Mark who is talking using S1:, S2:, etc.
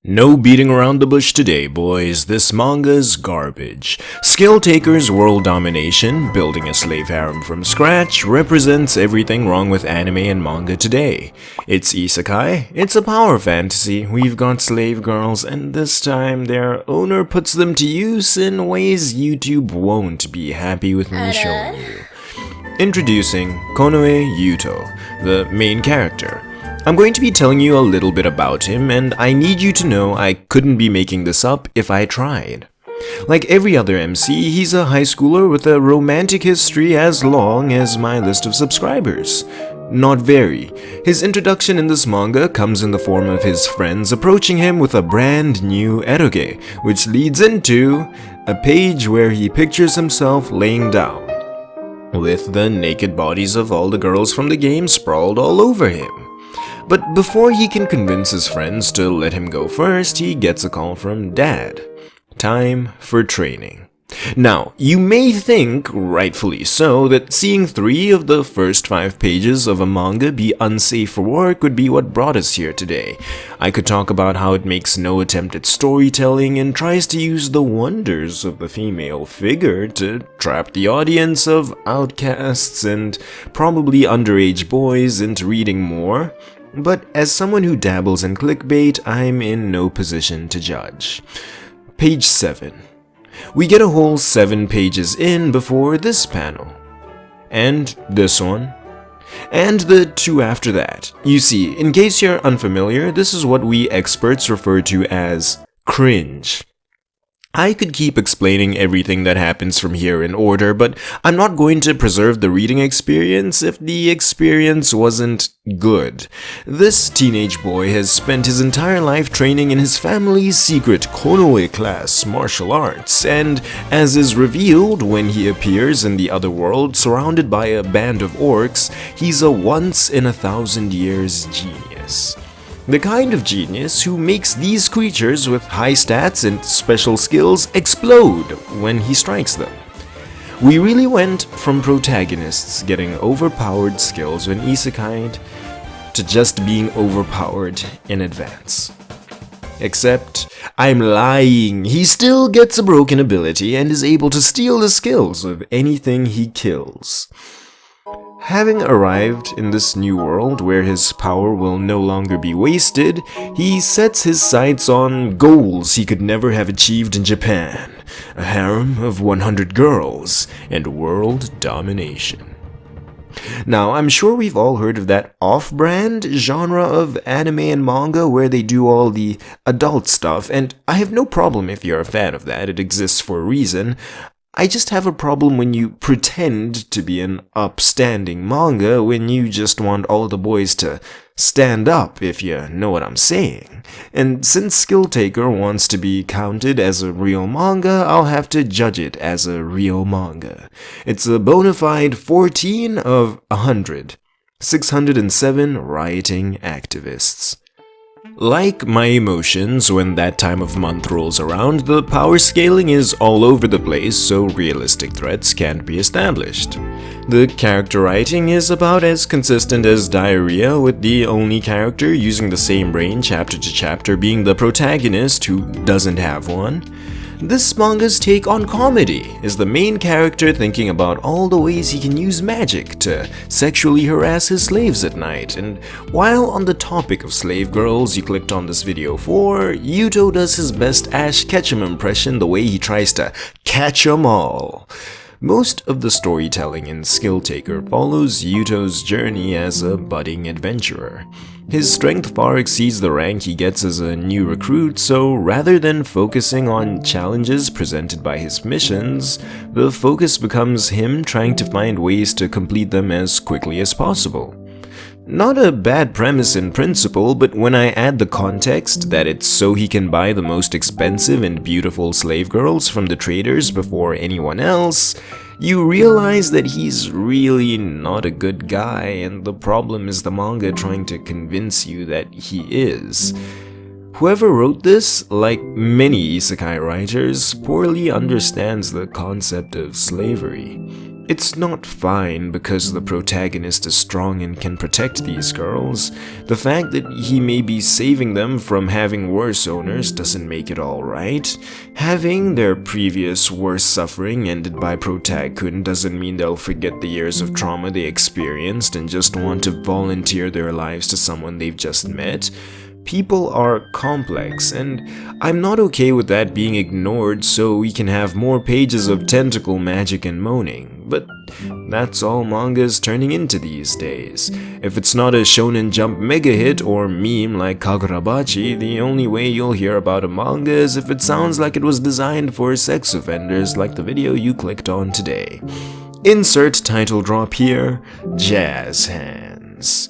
S1: No beating around the bush today, boys. This manga's garbage. Skill Taker's world domination, building a slave harem from scratch, represents everything wrong with anime and manga today. It's isekai, it's a power fantasy, we've got slave girls, and this time their owner puts them to use in ways YouTube won't be happy with me showing you. Introducing Konoe Yuto, the main character. I'm going to be telling you a little bit about him, and I need you to know I couldn't be making this up if I tried. Like every other MC, he's a high schooler with a romantic history as long as my list of subscribers. Not very. His introduction in this manga comes in the form of his friends approaching him with a brand new eroge, which leads into a page where he pictures himself laying down, with the naked bodies of all the girls from the game sprawled all over him. But before he can convince his friends to let him go first, he gets a call from Dad. Time for training. Now, you may think, rightfully so, that seeing 3 of the first 5 pages of a manga be unsafe for work would be what brought us here today. I could talk about how it makes no attempt at storytelling and tries to use the wonders of the female figure to trap the audience of outcasts and probably underage boys into reading more. But as someone who dabbles in clickbait, I'm in no position to judge. Page 7. We get a whole 7 pages in before this panel. And this one. And the 2 after that. You see, in case you're unfamiliar, this is what we experts refer to as cringe. I could keep explaining everything that happens from here in order, but I'm not going to preserve the reading experience if the experience wasn't good. This teenage boy has spent his entire life training in his family's secret Konoe class martial arts, and as is revealed when he appears in the other world surrounded by a band of orcs, he's a once-in-a-thousand-years genius. The kind of genius who makes these creatures with high stats and special skills explode when he strikes them. We really went from protagonists getting overpowered skills when isekai'd to just being overpowered in advance. Except, I'm lying, he still gets a broken ability and is able to steal the skills of anything he kills. Having arrived in this new world where his power will no longer be wasted, he sets his sights on goals he could never have achieved in Japan, a harem of 100 girls, and world domination. Now, I'm sure we've all heard of that off-brand genre of anime and manga where they do all the adult stuff, and I have no problem if you're a fan of that, it exists for a reason. I just have a problem when you pretend to be an upstanding manga when you just want all the boys to stand up, if you know what I'm saying. And since Skill Taker wants to be counted as a real manga, I'll have to judge it as a real manga. It's a bona fide 14 of 100. 607 rioting activists. Like my emotions when that time of month rolls around, the power scaling is all over the place so realistic threats can't be established. The character writing is about as consistent as diarrhea, with the only character using the same brain chapter to chapter being the protagonist who doesn't have one. This manga's take on comedy is the main character thinking about all the ways he can use magic to sexually harass his slaves at night, and while on the topic of slave girls you clicked on this video for, Yuto does his best Ash Ketchum impression the way he tries to catch 'em all. Most of the storytelling in Skill Taker follows Yuto's journey as a budding adventurer. His strength far exceeds the rank he gets as a new recruit, so rather than focusing on challenges presented by his missions, the focus becomes him trying to find ways to complete them as quickly as possible. Not a bad premise in principle, but when I add the context that it's so he can buy the most expensive and beautiful slave girls from the traders before anyone else, you realize that he's really not a good guy, and the problem is the manga trying to convince you that he is. Whoever wrote this, like many isekai writers, poorly understands the concept of slavery. it's not fine because the protagonist is strong and can protect these girls. The fact that he may be saving them from having worse owners doesn't make it alright. Having their previous worse suffering ended by Protag-kun doesn't mean they'll forget the years of trauma they experienced and just want to volunteer their lives to someone they've just met. People are complex, and I'm not okay with that being ignored so we can have more pages of tentacle magic and moaning, but that's all manga is turning into these days. If it's not a Shonen Jump mega hit or meme like Kagurabachi, the only way you'll hear about a manga is if it sounds like it was designed for sex offenders like the video you clicked on today. Insert title drop here, Jazz Hands.